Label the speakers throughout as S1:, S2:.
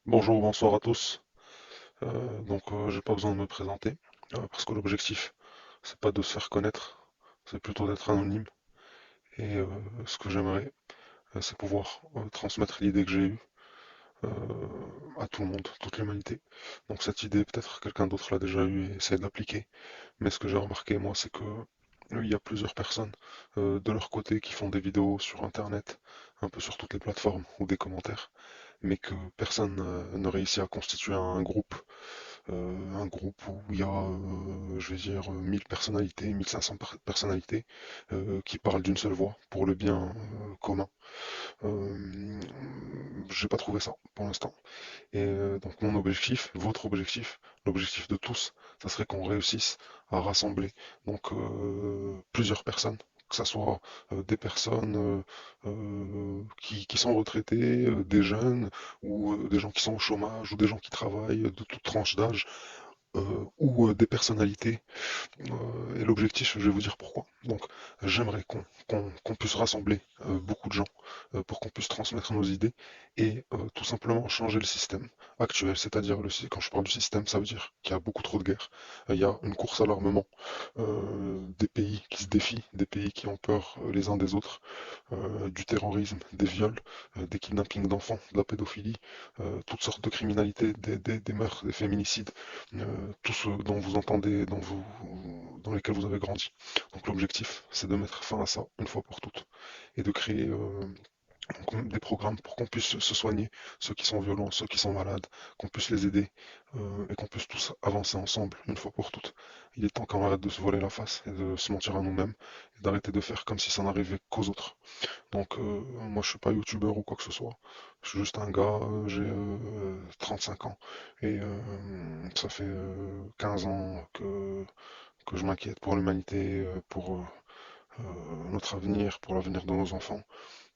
S1: Bonjour, bonsoir à tous. J'ai pas besoin de me présenter, parce que l'objectif, c'est pas de se faire connaître, c'est plutôt d'être anonyme. Et ce que j'aimerais, c'est pouvoir transmettre l'idée que j'ai eue euh, à tout le monde, toute l'humanité. Donc cette idée, peut-être quelqu'un d'autre l'a déjà eue et essaie de l'appliquer. Mais ce que j'ai remarqué, moi, c'est que il y a plusieurs personnes de leur côté qui font des vidéos sur Internet, un peu sur toutes les plateformes ou des commentaires, mais que personne ne réussit à constituer un groupe où il y a, je vais dire, 1000 personnalités, 1500 personnalités qui parlent d'une seule voix pour le bien commun. Euh, j'ai pas trouvé ça pour l'instant. Et donc mon objectif, votre objectif, l'objectif de tous, ça serait qu'on réussisse à rassembler donc plusieurs personnes, que ce soit des personnes qui sont retraitées, des jeunes, ou des gens qui sont au chômage, ou des gens qui travaillent de toute tranche d'âge, ou des personnalités et l'objectif, je vais vous dire pourquoi. Donc, j'aimerais qu'on puisse rassembler beaucoup de gens pour qu'on puisse transmettre nos idées et tout simplement changer le système actuel. C'est-à-dire, quand je parle du système, ça veut dire qu'il y a beaucoup trop de guerres. Il y a une course à l'armement, des pays qui se défient, des pays qui ont peur les uns des autres, du terrorisme, des viols, des kidnappings d'enfants, de la pédophilie, toutes sortes de criminalités, des meurtres, des féminicides, tout ce dont vous entendez, dans lesquels vous avez grandi. Donc l'objectif, c'est de mettre fin à ça une fois pour toutes et de créer donc, des programmes pour qu'on puisse se soigner, ceux qui sont violents, ceux qui sont malades, qu'on puisse les aider et qu'on puisse tous avancer ensemble une fois pour toutes. Il est temps qu'on arrête de se voiler la face et de se mentir à nous-mêmes et d'arrêter de faire comme si ça n'arrivait qu'aux autres. Donc moi je suis pas youtubeur ou quoi que ce soit. Je suis juste un gars, j'ai 35 ans et ça fait 15 ans que je m'inquiète pour l'humanité, pour notre avenir, pour l'avenir de nos enfants.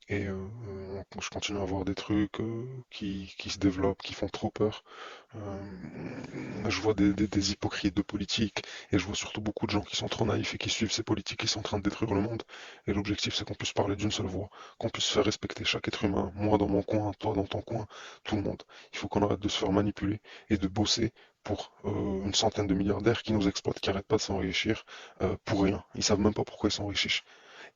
S1: Et je continue à voir des trucs qui se développent, qui font trop peur. Je vois des hypocrites de politique et je vois surtout beaucoup de gens qui sont trop naïfs et qui suivent ces politiques qui sont en train de détruire le monde. Et l'objectif, c'est qu'on puisse parler d'une seule voix, qu'on puisse faire respecter chaque être humain, moi dans mon coin, toi dans ton coin, tout le monde. Il faut qu'on arrête de se faire manipuler et de bosser pour une centaine de milliardaires qui nous exploitent, qui n'arrêtent pas de s'enrichir pour rien. Ils savent même pas pourquoi ils s'enrichissent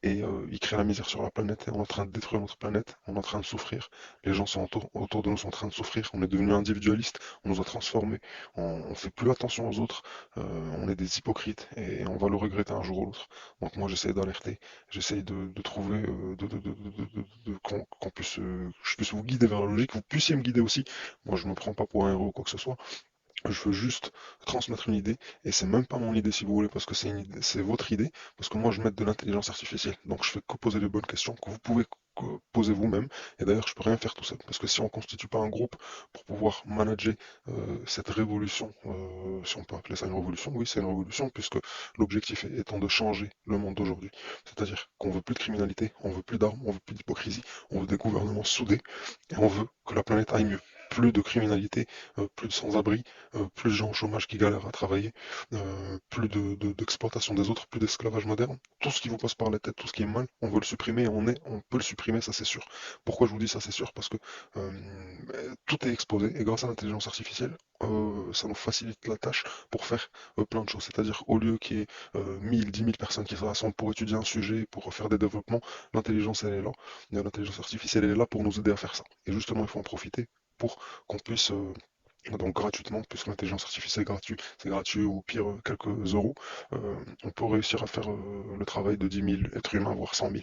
S1: et il crée la misère sur la planète et on est en train de détruire notre planète, on est en train de souffrir. Les gens sont autour de nous sont en train de souffrir, on est devenu individualiste, on nous a transformés, on fait plus attention aux autres, on est des hypocrites et on va le regretter un jour ou l'autre. Donc moi j'essaie d'alerter, j'essaie de trouver, qu'on puisse, que je puisse vous guider vers la logique, vous puissiez me guider aussi. Moi je me prends pas pour un héros ou quoi que ce soit. Je veux juste transmettre une idée, et c'est même pas mon idée si vous voulez, parce que c'est votre idée, parce que moi je mets de l'intelligence artificielle. Donc je fais que poser les bonnes questions que vous pouvez poser vous-même. Et d'ailleurs, je peux rien faire tout seul, parce que si on constitue pas un groupe pour pouvoir manager cette révolution, si on peut appeler ça une révolution, oui, c'est une révolution, puisque l'objectif étant de changer le monde d'aujourd'hui. C'est-à-dire qu'on veut plus de criminalité, on veut plus d'armes, on veut plus d'hypocrisie, on veut des gouvernements soudés, et on veut que la planète aille mieux. Plus de criminalité, plus de sans-abri, plus de gens au chômage qui galèrent à travailler, plus d'exploitation des autres, plus d'esclavage moderne. Tout ce qui vous passe par la tête, tout ce qui est mal, on veut le supprimer, on peut le supprimer, ça c'est sûr. Pourquoi je vous dis ça, c'est sûr? Parce que euh, tout est exposé et grâce à l'intelligence artificielle, ça nous facilite la tâche pour faire plein de choses. C'est-à-dire, au lieu qu'il y ait 1000, 10 000 personnes qui se rassemblent pour étudier un sujet, pour faire des développements, l'intelligence, elle est là. L'intelligence artificielle, elle est là pour nous aider à faire ça. Et justement, il faut en profiter pour qu'on puisse donc gratuitement, puisque l'intelligence artificielle est gratuite, c'est gratuit ou pire quelques euros, on peut réussir à faire le travail de 10 000 êtres humains, voire 100 000.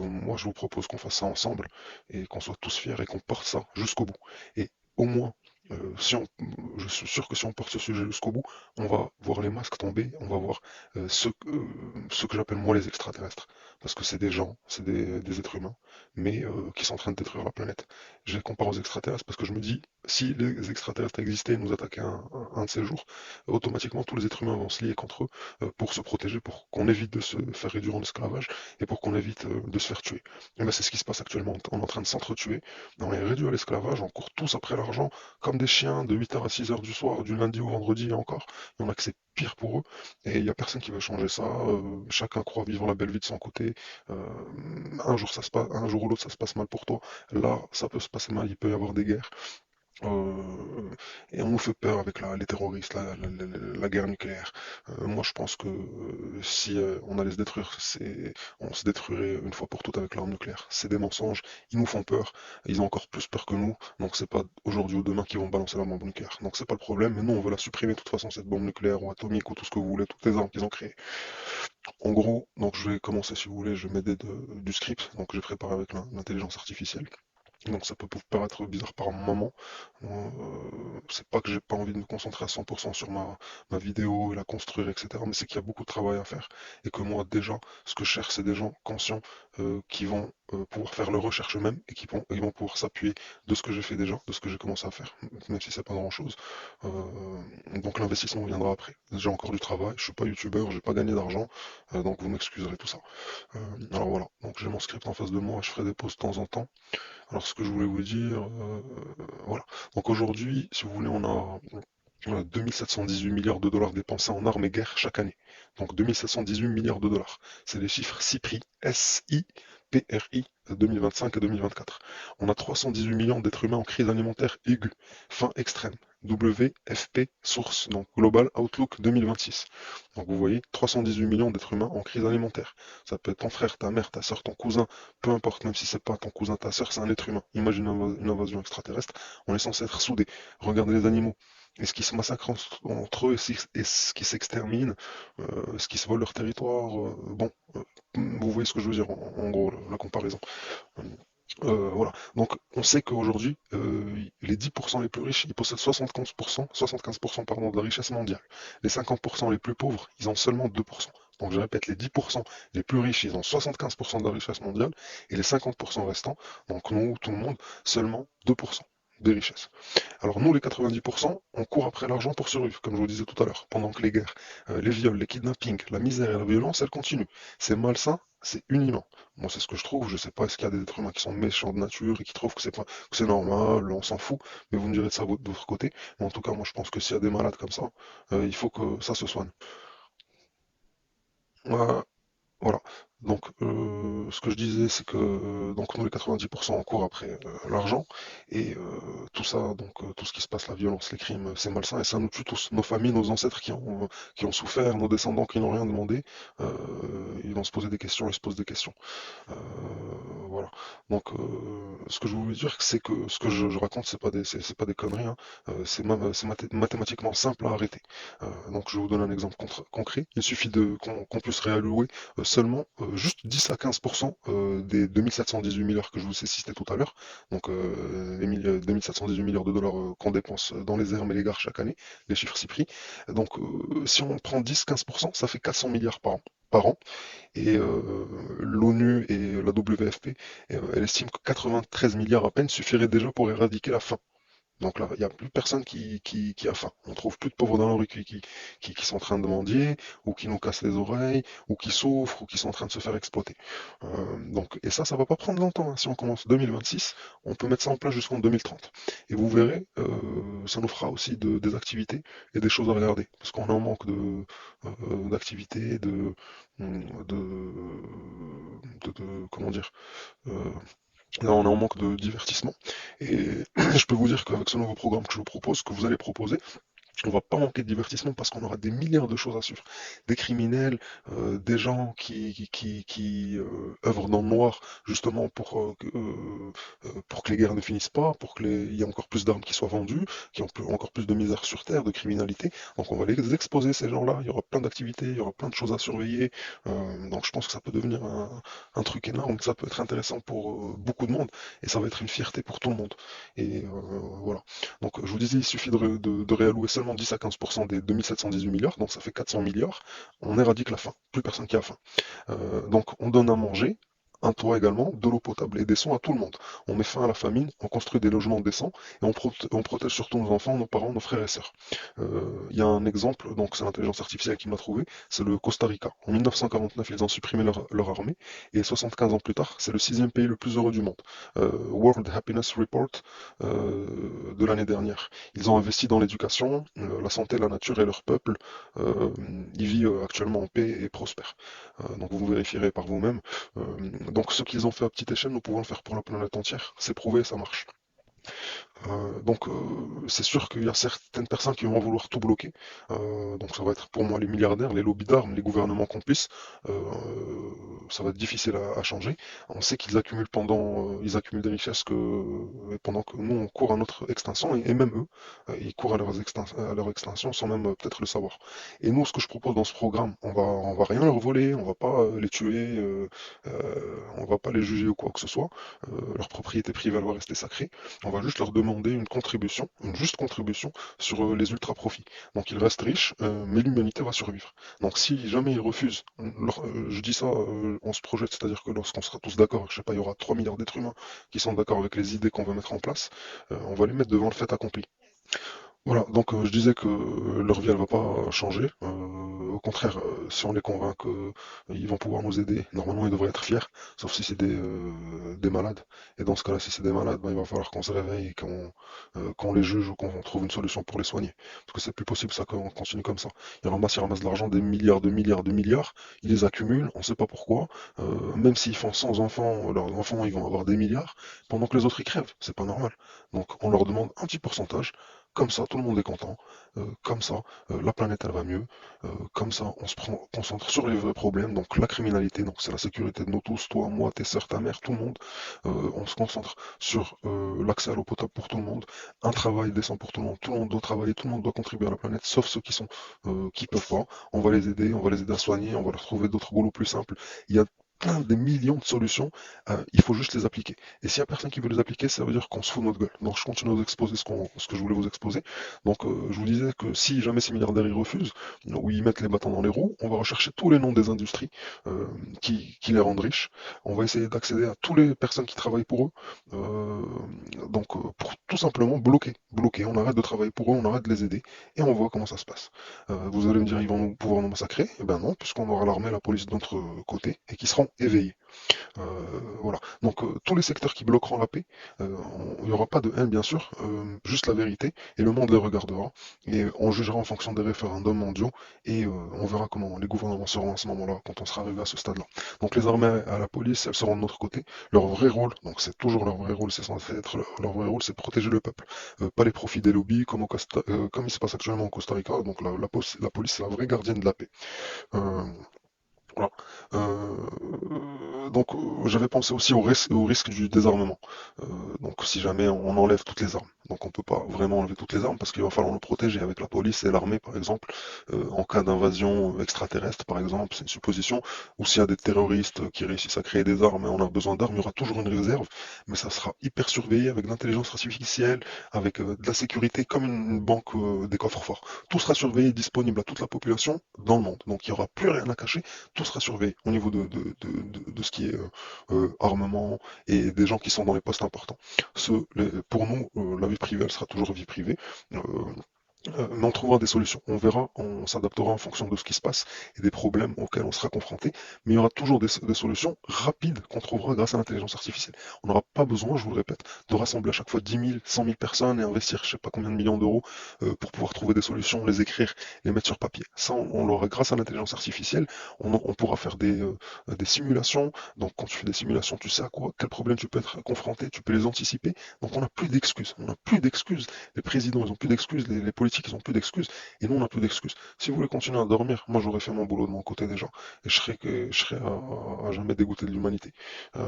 S1: Moi je vous propose qu'on fasse ça ensemble et qu'on soit tous fiers et qu'on porte ça jusqu'au bout. Et au moins, si on, je suis sûr que si on porte ce sujet jusqu'au bout, on va voir les masques tomber, on va voir ceux que j'appelle moi les extraterrestres. Parce que c'est des gens, c'est des êtres humains, mais qui sont en train de détruire la planète. Je les compare aux extraterrestres parce que je me dis, si les extraterrestres existaient et nous attaquaient un de ces jours, automatiquement tous les êtres humains vont se lier contre eux pour se protéger, pour qu'on évite de se faire réduire en esclavage et pour qu'on évite de se faire tuer. Et ben c'est ce qui se passe actuellement. On est en train de s'entretuer, on est réduit à l'esclavage, on court tous après l'argent comme des chiens de 8h à 6h du soir, du lundi au vendredi et encore. Il y en a que c'est pire pour eux et il n'y a personne qui veut changer ça. Chacun croit vivre la belle vie de son côté. Euh, un jour ça se passe, un jour ou l'autre ça se passe mal pour toi. Là, ça peut se passer mal, il peut y avoir des guerres. Euh, et on nous fait peur avec les terroristes, la guerre nucléaire. Moi, je pense que si on allait se détruire, on se détruirait une fois pour toutes avec l'arme nucléaire. C'est des mensonges, ils nous font peur, ils ont encore plus peur que nous, donc c'est pas aujourd'hui ou demain qu'ils vont balancer la bombe nucléaire. Donc c'est pas le problème, mais nous, on veut la supprimer de toute façon, cette bombe nucléaire ou atomique ou tout ce que vous voulez, toutes les armes qu'ils ont créées. En gros, donc je vais commencer si vous voulez, je vais m'aider du script, donc j'ai préparé avec l'intelligence artificielle. Donc ça peut vous paraître bizarre par moment. C'est pas que j'ai pas envie de me concentrer à 100% sur ma vidéo et la construire, etc. Mais c'est qu'il y a beaucoup de travail à faire. Et que moi, déjà, ce que je cherche, c'est des gens conscients qui vont pouvoir faire leurs recherches eux-mêmes et ils vont pouvoir s'appuyer de ce que j'ai fait déjà, de ce que j'ai commencé à faire, même si c'est pas grand-chose. Donc l'investissement viendra après. J'ai encore du travail, je suis pas youtubeur, j'ai pas gagné d'argent, donc vous m'excuserez tout ça. Alors voilà, donc j'ai mon script en face de moi, je ferai des pauses de temps en temps. Alors, ce que je voulais vous dire, voilà. Donc aujourd'hui, si vous voulez, on a 2718 milliards de dollars dépensés en armes et guerres chaque année. Donc 2718 milliards de dollars. C'est les chiffres SIPRI, SIPRI 2025 et 2024. On a 318 millions d'êtres humains en crise alimentaire aiguë, faim extrême. WFP source, donc Global Outlook 2026. Donc vous voyez, 318 millions d'êtres humains en crise alimentaire. Ça peut être ton frère, ta mère, ta soeur, ton cousin, peu importe, même si c'est pas ton cousin, ta soeur, c'est un être humain. Imagine une invasion extraterrestre, on est censé être soudés. Regardez les animaux. Et ce qui se massacre entre eux et ce qui s'extermine, ce qui se vole leur territoire, bon, vous voyez ce que je veux dire en gros, la comparaison. Voilà. Donc on sait qu'aujourd'hui, les 10% les plus riches, ils possèdent 75% pardon, de la richesse mondiale. Les 50% les plus pauvres, ils ont seulement 2%. Donc je répète, les 10% les plus riches, ils ont 75% de la richesse mondiale, et les 50% restants, donc nous, tout le monde, seulement 2% des richesses. Alors nous, les 90%, on court après l'argent pour survivre, comme je vous disais tout à l'heure, pendant que les guerres, les viols, les kidnappings, la misère et la violence, elles continuent. C'est malsain, c'est inhumain. Moi, c'est ce que je trouve. Je sais pas, est-ce qu'il y a des êtres humains qui sont méchants de nature et qui trouvent que c'est pas, que c'est normal, on s'en fout, mais vous me direz de ça de votre côté. Mais en tout cas, moi, je pense que s'il y a des malades comme ça, il faut que ça se soigne. Euh, Voilà. Donc, ce que je disais, c'est que donc nous, les 90%, on court après l'argent. Et tout ça, donc tout ce qui se passe, la violence, les crimes, c'est malsain et ça nous tue tous. Nos familles, nos ancêtres qui ont souffert, nos descendants qui n'ont rien demandé, ils vont se poser des questions, ils se posent des questions. Euh, voilà. Donc, ce que je voulais dire, c'est que ce que je raconte, c'est pas des conneries, hein. C'est mathématiquement simple à arrêter. Donc, je vais vous donner un exemple concret. Il suffit qu'on puisse réallouer seulement juste 10 à 15% des 2718 milliards que je vous ai cités tout à l'heure. Donc, 2718 milliards de dollars qu'on dépense dans les airs et les gares chaque année, les chiffres s'y prient. Donc, si on prend 10-15%, ça fait 400 milliards par an. Et l'ONU et la WFP, elle estime que 93 milliards à peine suffiraient déjà pour éradiquer la faim. Donc là, il n'y a plus personne qui a faim. On trouve plus de pauvres dans la rue qui sont en train de mendier, ou qui nous cassent les oreilles, ou qui souffrent, ou qui sont en train de se faire exploiter. Donc, et ça va pas prendre longtemps, hein. Si on commence 2026, on peut mettre ça en place jusqu'en 2030. Et vous verrez, ça nous fera aussi des activités et des choses à regarder. Parce qu'on est en manque d'activités, comment dire, euh, là, on est en manque de divertissement. Et je peux vous dire qu'avec ce nouveau programme que je vous propose, que vous allez proposer, on va pas manquer de divertissement parce qu'on aura des milliards de choses à suivre. Des criminels, des gens qui œuvrent dans le noir justement pour que les guerres ne finissent pas, pour il y ait encore plus d'armes qui soient vendues, qui ont encore plus de misère sur terre, de criminalité. Donc on va les exposer ces gens-là. Il y aura plein d'activités, il y aura plein de choses à surveiller. Donc je pense que ça peut devenir un truc énorme, que ça peut être intéressant pour beaucoup de monde et ça va être une fierté pour tout le monde. Et voilà. Donc, je vous disais, il suffit de réallouer seulement 10 à 15% des 2718 milliards, donc ça fait 400 milliards. On éradique la faim. Plus personne qui a faim. Donc, on donne à manger un toit également, de l'eau potable et des soins à tout le monde. On met fin à la famine, on construit des logements décents et on protège surtout nos enfants, nos parents, nos frères et sœurs. Il y a un exemple, donc c'est l'intelligence artificielle qui me l'a trouvé, c'est le Costa Rica. En 1949, ils ont supprimé leur armée et 75 ans plus tard, c'est le sixième pays le plus heureux du monde. World Happiness Report de l'année dernière. Ils ont investi dans l'éducation, la santé, la nature et leur peuple. Euh, ils vivent actuellement en paix et prospèrent. Donc vous vérifierez par vous-même. Euh, donc ce qu'ils ont fait à petite échelle, nous pouvons le faire pour la planète entière. C'est prouvé, ça marche. Donc c'est sûr qu'il y a certaines personnes qui vont vouloir tout bloquer. Donc ça va être pour moi les milliardaires, les lobbies d'armes, les gouvernements complices. Euh, Ça va être difficile à changer. On sait qu'ils accumulent ils accumulent des richesses pendant que nous on court à notre extinction et même eux, ils courent à leur extinction sans même peut-être le savoir. Et nous, ce que je propose dans ce programme, on va rien leur voler, on va pas les tuer, on va pas les juger ou quoi que ce soit. Leur propriété privée elle va rester sacrée. On va juste leur demander une contribution, une juste contribution sur les ultra profits. Donc ils restent riches, mais l'humanité va survivre. Donc si jamais ils refusent, je dis ça, on se projette, c'est-à-dire que lorsqu'on sera tous d'accord, je sais pas, il y aura 3 milliards d'êtres humains qui sont d'accord avec les idées qu'on va mettre en place, on va les mettre devant le fait accompli. Voilà, donc je disais que leur vie elle va pas changer. Au contraire, si on les convainc qu'ils vont pouvoir nous aider, normalement ils devraient être fiers, sauf si c'est des malades. Et dans ce cas-là, si c'est des malades, ben, il va falloir qu'on se réveille et qu'on les juge ou qu'on trouve une solution pour les soigner. Parce que c'est plus possible ça qu'on continue comme ça. Ils ramassent de l'argent, des milliards, de milliards, de milliards, ils les accumulent, on sait pas pourquoi. Même s'ils font 100 enfants, leurs enfants ils vont avoir des milliards, pendant que les autres ils crèvent, c'est pas normal. Donc on leur demande un petit pourcentage. Comme ça, tout le monde est content. Comme ça, la planète, elle va mieux. Comme ça, concentre sur les vrais problèmes. Donc la criminalité, donc c'est la sécurité de nous tous, toi, moi, tes sœurs, ta mère, tout le monde. On se concentre sur l'accès à l'eau potable pour tout le monde, un travail décent pour tout le monde. Tout le monde doit travailler, tout le monde doit contribuer à la planète, sauf ceux qui peuvent pas. On va les aider à soigner, on va leur trouver d'autres boulots plus simples. Il y a plein des millions de solutions, il faut juste les appliquer. Et s'il n'y a personne qui veut les appliquer, ça veut dire qu'on se fout de notre gueule. Donc je continue à vous exposer ce que je voulais vous exposer. Donc je vous disais que si jamais ces milliardaires ils refusent, ou ils mettent les bâtons dans les roues, on va rechercher tous les noms des industries qui les rendent riches. On va essayer d'accéder à toutes les personnes qui travaillent pour eux. Pour tout simplement bloquer. On arrête de travailler pour eux, on arrête de les aider, et on voit comment ça se passe. Vous allez me dire, ils vont pouvoir nous massacrer? Eh ben non, puisqu'on aura l'armée, la police de notre côté, et qui seront éveillés. Euh, voilà. Donc tous les secteurs qui bloqueront la paix, il n'y aura pas de haine bien sûr, juste la vérité, et le monde les regardera, et on jugera en fonction des référendums mondiaux, et on verra comment les gouvernements seront à ce moment-là, quand on sera arrivé à ce stade-là. Donc les armées à la police, elles seront de notre côté. Leur vrai rôle, donc c'est toujours leur vrai rôle, c'est censé être leur vrai rôle, c'est de protéger le peuple. Pas les profits des lobbies, comme il se passe actuellement au Costa Rica, donc la police c'est la vraie gardienne de la paix. Euh, voilà. J'avais pensé aussi au risque du désarmement. Euh, donc si jamais on enlève toutes les armes, donc on peut pas vraiment enlever toutes les armes parce qu'il va falloir nous protéger avec la police et l'armée par exemple, en cas d'invasion extraterrestre par exemple, c'est une supposition, ou s'il y a des terroristes qui réussissent à créer des armes et on a besoin d'armes, il y aura toujours une réserve, mais ça sera hyper surveillé avec de l'intelligence artificielle, avec de la sécurité comme une banque des coffres forts. Tout sera surveillé, disponible à toute la population dans le monde, donc il n'y aura plus rien à cacher, tout sera surveillé au niveau de ce qui est armement et des gens qui sont dans les postes importants. Pour nous, la vie privée, elle sera toujours vie privée. Euh, mais on trouvera des solutions. On verra, on s'adaptera en fonction de ce qui se passe et des problèmes auxquels on sera confronté. Mais il y aura toujours des solutions rapides qu'on trouvera grâce à l'intelligence artificielle. On n'aura pas besoin, je vous le répète, de rassembler à chaque fois 10 000, 100 000 personnes et investir je sais pas combien de millions d'euros pour pouvoir trouver des solutions, les écrire, les mettre sur papier. Ça, on l'aura grâce à l'intelligence artificielle. On pourra faire des simulations. Donc quand tu fais des simulations, tu sais à quoi, quel problème tu peux être confronté, tu peux les anticiper. Donc on n'a plus d'excuses. On n'a plus d'excuses. Les présidents, ils ont plus d'excuses, les politiques, ils ont plus d'excuses, et nous, on n'a plus d'excuses. Si vous voulez continuer à dormir, moi, j'aurais fait mon boulot de mon côté déjà, et je serais à jamais dégoûté de l'humanité.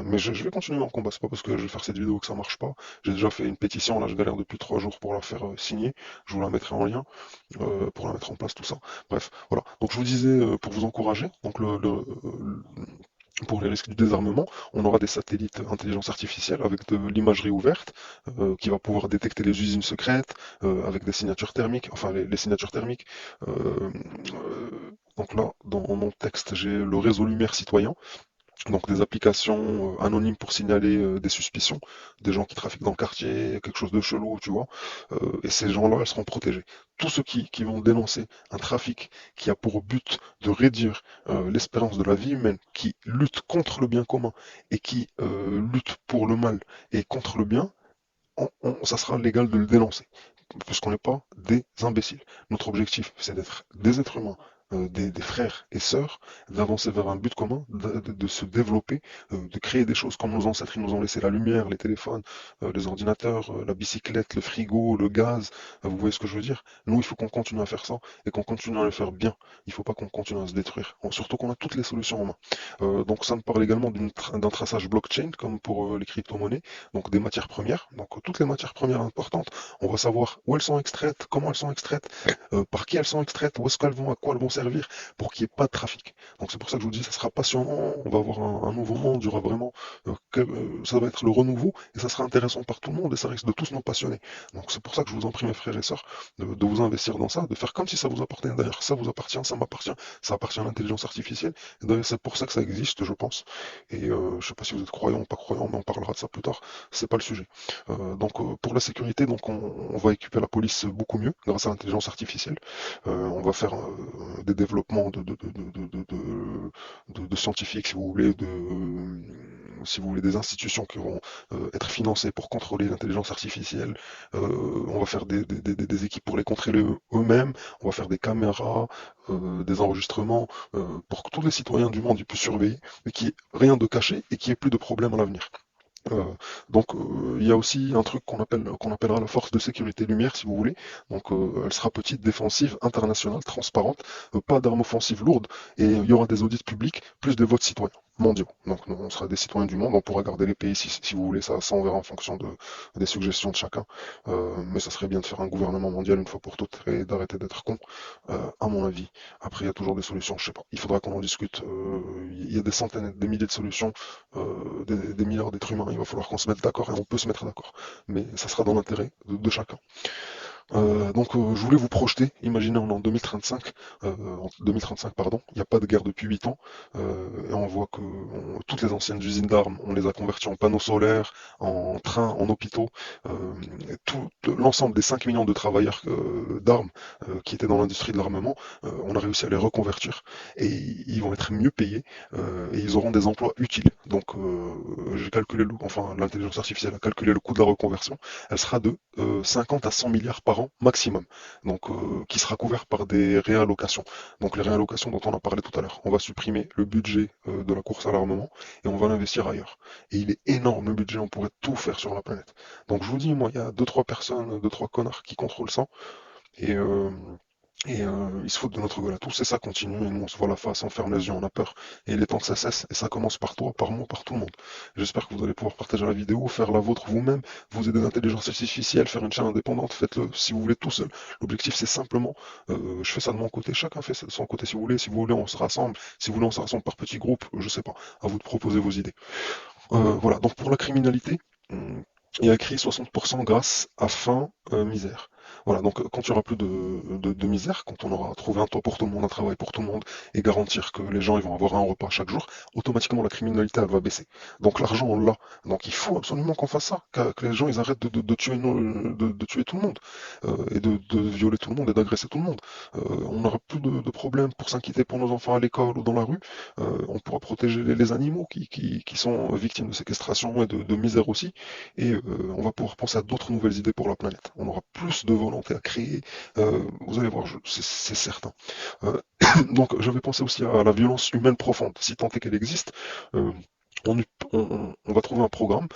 S1: Mais je vais continuer mon combat, c'est pas parce que je vais faire cette vidéo que ça marche pas. J'ai déjà fait une pétition, là, je galère depuis 3 jours pour la faire signer. Je vous la mettrai en lien pour la mettre en place, tout ça. Bref, voilà. Donc je vous disais, pour vous encourager, donc pour les risques du désarmement, on aura des satellites intelligence artificielle avec de l'imagerie ouverte qui va pouvoir détecter les usines secrètes avec des signatures thermiques, enfin les signatures thermiques. Euh, donc là, dans mon texte, j'ai le réseau Lumière Citoyen Donc des applications anonymes pour signaler des suspicions, des gens qui trafiquent dans le quartier, quelque chose de chelou, tu vois. Et ces gens-là, elles seront protégés. Tous ceux qui vont dénoncer un trafic qui a pour but de réduire l'espérance de la vie humaine, qui lutte contre le bien commun et qui lutte pour le mal et contre le bien, ça sera légal de le dénoncer, puisqu'on n'est pas des imbéciles. Notre objectif, c'est d'être des êtres humains, des frères et sœurs, d'avancer vers un but commun, de se développer, de créer des choses comme nos ancêtres, ils nous ont laissé la lumière, les téléphones, les ordinateurs, la bicyclette, le frigo, le gaz, vous voyez ce que je veux dire? Nous, il faut qu'on continue à faire ça et qu'on continue à le faire bien. Il ne faut pas qu'on continue à se détruire. Surtout qu'on a toutes les solutions en main. Donc ça me parle également d'un traçage blockchain, comme pour les crypto-monnaies, donc des matières premières. Donc toutes les matières premières importantes, on va savoir où elles sont extraites, comment elles sont extraites, par qui elles sont extraites, où est-ce qu'elles vont, à quoi elles vont servir, pour qu'il n'y ait pas de trafic. Donc c'est pour ça que je vous dis, ça sera passionnant, on va avoir un nouveau monde, il y aura vraiment, ça va être le renouveau, et ça sera intéressant par tout le monde, et ça risque de tous nous passionner. Donc c'est pour ça que je vous en prie, mes frères et sœurs, de vous investir dans ça, de faire comme si ça vous appartenait. D'ailleurs, ça vous appartient, ça appartient à l'intelligence artificielle, et d'ailleurs c'est pour ça que ça existe, je pense. Et je sais pas si vous êtes croyant ou pas croyant, mais on parlera de ça plus tard, c'est pas le sujet. Donc pour la sécurité, donc on va équiper la police beaucoup mieux grâce à l'intelligence artificielle. On va faire des développements de scientifiques, si vous voulez, si vous voulez, des institutions qui vont être financées pour contrôler l'intelligence artificielle. On va faire des équipes pour les contrôler eux-mêmes. On va faire des caméras, des enregistrements pour que tous les citoyens du monde puissent surveiller, mais qu'il n'y ait rien de caché et qu'il n'y ait plus de problème à l'avenir. Euh, donc il y a aussi un truc qu'on appellera la force de sécurité lumière, si vous voulez. Donc elle sera petite, défensive, internationale, transparente, pas d'armes offensives lourdes, et il y aura des audits publics, plus des votes citoyens mondiaux. Donc nous, on sera des citoyens du monde, on pourra garder les pays si vous voulez, ça on verra en fonction des suggestions de chacun. Mais ça serait bien de faire un gouvernement mondial une fois pour toutes et d'arrêter d'être con, à mon avis. Après, il y a toujours des solutions, je sais pas. Il faudra qu'on en discute. Il y a des centaines, des milliers de solutions, des milliards d'êtres humains. Il va falloir qu'on se mette d'accord et on peut se mettre d'accord. Mais ça sera dans l'intérêt de chacun. Donc je voulais vous projeter, imaginez on est en 2035, en 2035 pardon, il n'y a pas de guerre depuis 8 ans, et on voit que toutes les anciennes usines d'armes, on les a converties en panneaux solaires, en trains, en hôpitaux, tout l'ensemble des 5 millions de travailleurs d'armes qui étaient dans l'industrie de l'armement, on a réussi à les reconvertir, et ils vont être mieux payés, et ils auront des emplois utiles. Donc j'ai calculé enfin l'intelligence artificielle a calculé le coût de la reconversion, elle sera de 50 à 100 milliards par an maximum, donc qui sera couvert par des réallocations. Donc les réallocations dont on a parlé tout à l'heure, on va supprimer le budget de la course à l'armement et on va l'investir ailleurs. Et il est énorme le budget, on pourrait tout faire sur la planète. Donc je vous dis, moi, il y a deux trois personnes, deux trois connards qui contrôlent ça et ils se foutent de notre gueule à tous, et ça continue, et nous on se voit la face, on ferme les yeux, on a peur. Et il est temps que ça cesse, et ça commence par toi, par moi, par tout le monde. J'espère que vous allez pouvoir partager la vidéo, faire la vôtre vous-même, vous aider d'intelligence artificielle, faire une chaîne indépendante, faites-le si vous voulez tout seul. L'objectif c'est simplement, je fais ça de mon côté, chacun fait ça de son côté si vous voulez on se rassemble, si vous voulez on se rassemble par petits groupes, je sais pas, à vous de proposer vos idées. Voilà, donc pour la criminalité, il y a écrit 60% grâce à faim, misère. Voilà, donc quand il y aura plus de misère, quand on aura trouvé un toit pour tout le monde, un travail pour tout le monde, et garantir que les gens ils vont avoir un repas chaque jour, automatiquement la criminalité elle va baisser. Donc l'argent on l'a. Donc il faut absolument qu'on fasse ça, que les gens ils arrêtent de tuer, de tuer tout le monde, et de violer tout le monde et d'agresser tout le monde. On n'aura plus de problèmes pour s'inquiéter pour nos enfants à l'école ou dans la rue. On pourra protéger les animaux qui sont victimes de séquestration et de misère aussi, et on va pouvoir penser à d'autres nouvelles idées pour la planète. On aura plus de volonté à créer, vous allez voir, c'est certain. Euh, donc j'avais pensé aussi à la violence humaine profonde, si tant est qu'elle existe. euh, on, on va trouver un programme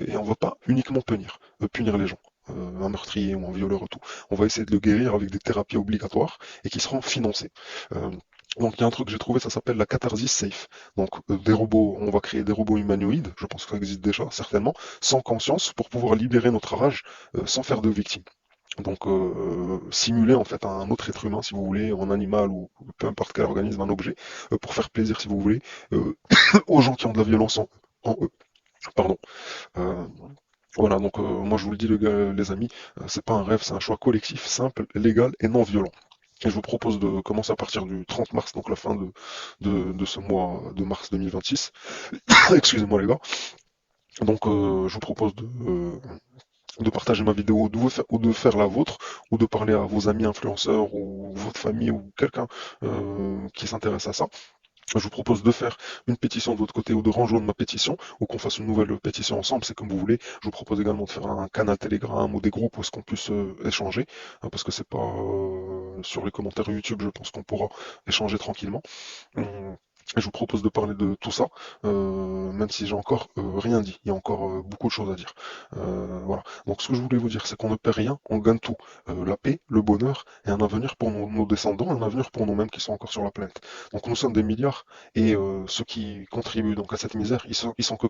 S1: et on va pas uniquement punir les gens. Un meurtrier ou un violeur et tout. On va essayer de le guérir avec des thérapies obligatoires et qui seront financées. Euh, donc il y a un truc que j'ai trouvé, ça s'appelle la catharsis safe. Donc des robots, on va créer des robots humanoïdes, je pense que ça existe déjà certainement, sans conscience pour pouvoir libérer notre rage sans faire de victimes. Donc simuler en fait un autre être humain si vous voulez, un animal ou peu importe quel organisme, un objet, pour faire plaisir si vous voulez, euh, aux gens qui ont de la violence en eux. Pardon. Euh, voilà, donc moi je vous le dis les amis, c'est pas un rêve, c'est un choix collectif, simple, légal et non violent. Et je vous propose de commencer à partir du 30 mars, donc la fin de ce mois de mars 2026. Excusez-moi les gars. Donc je vous propose de partager ma vidéo ou de faire la vôtre, ou de parler à vos amis influenceurs ou votre famille ou quelqu'un qui s'intéresse à ça. Je vous propose de faire une pétition de votre côté ou de rejoindre ma pétition ou qu'on fasse une nouvelle pétition ensemble, c'est comme vous voulez. Je vous propose également de faire un canal Telegram ou des groupes où est-ce qu'on puisse échanger, parce que c'est pas sur les commentaires YouTube, je pense qu'on pourra échanger tranquillement. Hum, Je vous propose de parler de tout ça, même si j'ai encore rien dit. Il y a encore beaucoup de choses à dire. Voilà. Donc ce que je voulais vous dire, c'est qu'on ne perd rien, on gagne tout. La paix, le bonheur et un avenir pour nos descendants, un avenir pour nous-mêmes qui sont encore sur la planète. Donc nous sommes des milliards et ceux qui contribuent donc à cette misère, ils sont que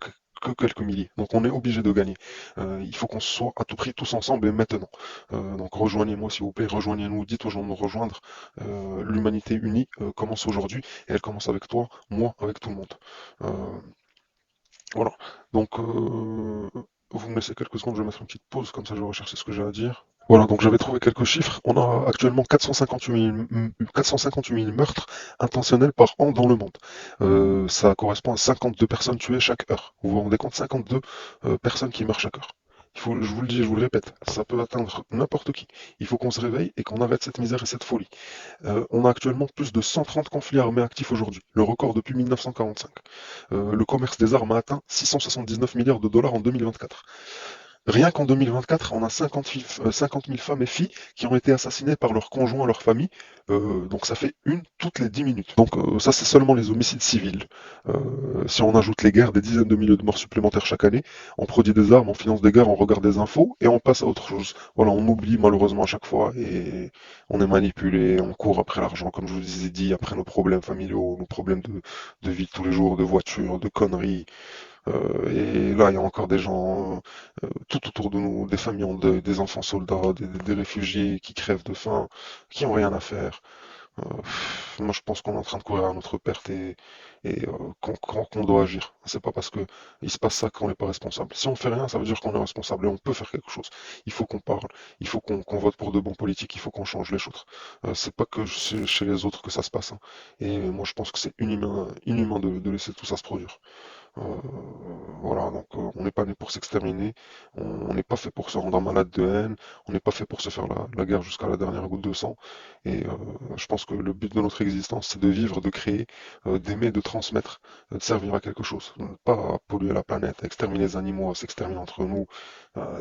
S1: quelques milliers. Donc on est obligé de gagner. Il faut qu'on soit à tout prix tous ensemble et maintenant. Donc rejoignez-moi s'il vous plaît, rejoignez-nous, dites aux gens de nous rejoindre. L'humanité unie commence aujourd'hui et elle commence avec toi, moi, avec tout le monde. Euh, voilà. Donc, vous me laissez quelques secondes, je vais mettre une petite pause, comme ça je vais rechercher ce que j'ai à dire. Voilà, donc j'avais trouvé quelques chiffres. On a actuellement 458 000 meurtres intentionnels par an dans le monde. Ça correspond à 52 personnes tuées chaque heure. Vous vous rendez compte, 52 personnes qui meurent chaque heure. Je vous le dis, je vous le répète, ça peut atteindre n'importe qui. Il faut qu'on se réveille et qu'on arrête cette misère et cette folie. On a actuellement plus de 130 conflits armés actifs aujourd'hui, le record depuis 1945. Le commerce des armes a atteint 679 milliards de dollars en 2024. Rien qu'en 2024, on a 50 000 femmes et filles qui ont été assassinées par leurs conjoints, leur famille. Donc ça fait une toutes les 10 minutes. Donc ça, c'est seulement les homicides civils. Si on ajoute les guerres, des dizaines de milliers de morts supplémentaires chaque année, on produit des armes, on finance des guerres, on regarde des infos et on passe à autre chose. Voilà, on oublie malheureusement à chaque fois et on est manipulé, on court après l'argent, comme je vous ai dit, après nos problèmes familiaux, nos problèmes de vie de tous les jours, de voitures, de conneries. Et là, il y a encore des gens tout autour de nous, des familles en deuil, des enfants soldats, des réfugiés qui crèvent de faim, qui ont rien à faire. Moi, je pense qu'on est en train de courir à notre perte et qu'on doit agir. C'est pas parce que il se passe ça qu'on n'est pas responsable. Si on fait rien, ça veut dire qu'on est responsable et on peut faire quelque chose. Il faut qu'on parle, il faut qu'on vote pour de bons politiques, il faut qu'on change les choses. C'est pas que chez les autres que ça se passe, hein. Et moi, je pense que c'est inhumain de laisser tout ça se produire. Euh, voilà, donc on n'est pas né pour s'exterminer, on n'est pas fait pour se rendre malade de haine, on n'est pas fait pour se faire la guerre jusqu'à la dernière goutte de sang. Et je pense que le but de notre existence, c'est de vivre, de créer, d'aimer, de transmettre, de servir à quelque chose. Pas à polluer la planète, à exterminer les animaux, à s'exterminer entre nous.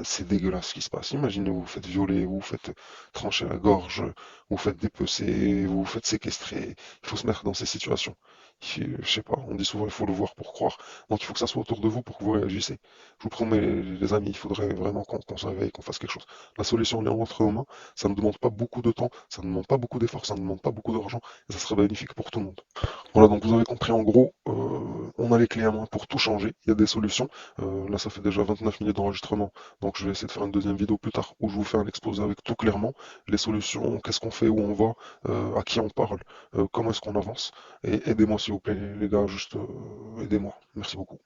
S1: C'est dégueulasse ce qui se passe. Imaginez, vous vous faites violer, vous vous faites trancher la gorge, vous vous faites dépecer, vous vous faites séquestrer. Il faut se mettre dans ces situations. Je sais pas, on dit souvent il faut le voir pour croire. Donc il faut que ça soit autour de vous pour que vous réagissez. Je vous promets, les amis, il faudrait vraiment qu'on se réveille, qu'on fasse quelque chose. La solution elle est entre nos mains. Ça ne demande pas beaucoup de temps, ça ne demande pas beaucoup d'efforts, ça ne demande pas beaucoup d'argent, et ça serait bénéfique pour tout le monde. Voilà, donc vous avez compris en gros, on a les clés à main pour tout changer. Il y a des solutions. Là, ça fait déjà 29 minutes d'enregistrement, donc je vais essayer de faire une deuxième vidéo plus tard où je vous fais un exposé avec tout clairement, les solutions, qu'est-ce qu'on fait, où on va, à qui on parle, comment est-ce qu'on avance. Et aidez-moi s'il vous plaît, les gars, juste aidez-moi. Merci beaucoup.